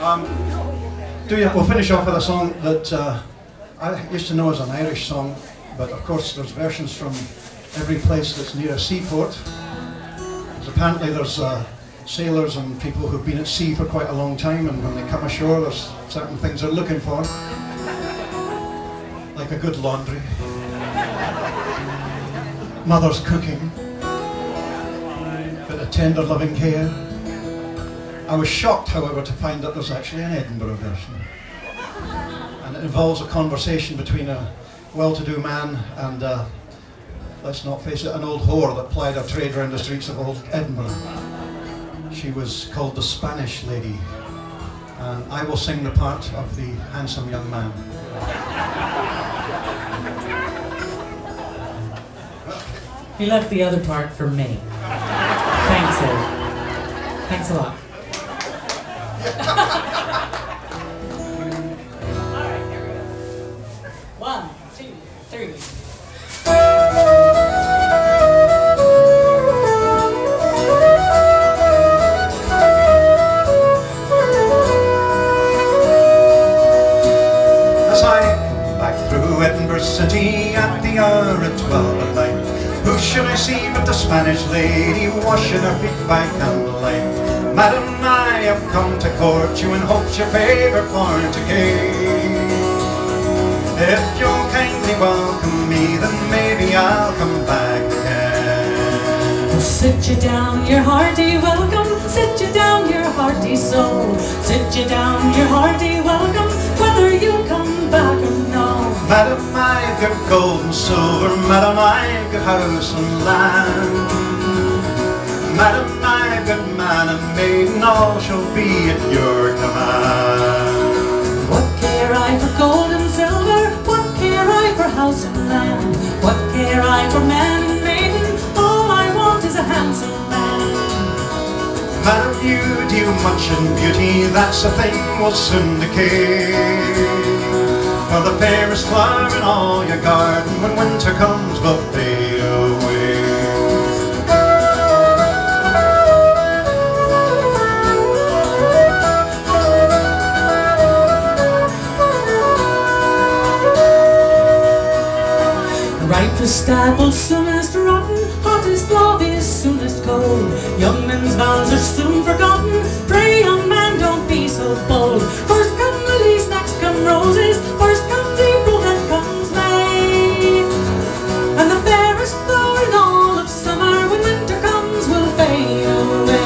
We'll finish off with a song that I used to know as an Irish song, but of course there's versions from every place that's near a seaport. Because apparently there's sailors and people who've been at sea for quite a long time, and when they come ashore there's certain things they're looking for. Like a good laundry, mother's cooking, bit of tender loving care. I was shocked, however, to find that there's actually an Edinburgh version. And it involves a conversation between a well-to-do man and, let's not face it, an old whore that plied her trade around the streets of old Edinburgh. She was called the Spanish Lady. And I will sing the part of the handsome young man. He left the other part for me. Thanks, Ed. Thanks a lot. Alright, here we go. 1, 2, 3. As I come back through Edinburgh City at the hour at 12 at night, who should I see but the Spanish lady washing her feet by candlelight? Madam, I have come to court you in hopes your favour for to gain. If you'll kindly welcome me, then maybe I'll come back again. Well, sit you down, your hearty welcome. Sit you down, your hearty soul. Sit you down, your hearty welcome, whether you come back or no. Madam, I've got gold and silver. Madam, I've got house and land. Madam, I've got man and maiden, all shall be at your command. What care I for gold and silver? What care I for house and land? What care I for man and maiden? All I want is a handsome man. Madam, you deal much in beauty, that's a thing will soon decay. For the fairest flower in all your garden, when winter comes, will fade away. Ripest apple soonest rotten, hottest love is soonest cold. Young men's vows are soon forgotten, pray young man don't be so bold. First come lilies, next come roses, first comes April, then comes May. And the fairest flower in all of summer, when winter comes, will fade away.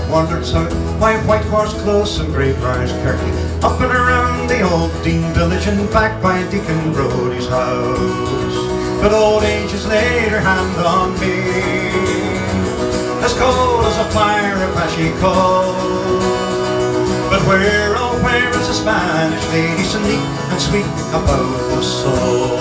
Wandered south by Whitehorse Close and Greyfriars Kirk, up and around the old Dean village and back by Deacon Brodie's house. But old age has laid her hand on me, as cold as a fire if as she calls. But where, oh where is the Spanish lady so neat and sweet about the soul?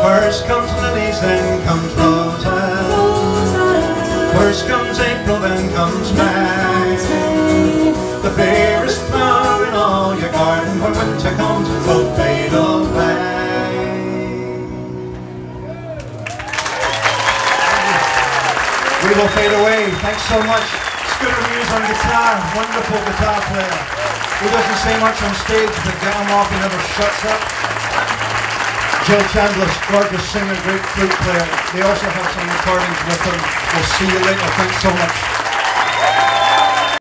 First comes lilies, then comes roses. First comes April, then comes May. The fairest flower in all your garden, when winter comes, will fade away. We will fade away. Thanks so much. Scooter Muse on guitar, wonderful guitar player. He doesn't say much on stage, but get him off, he never shuts up. Jill Chandler's gorgeous singer, great flute player. They also have some recordings with them. We'll see you later. Thanks so much.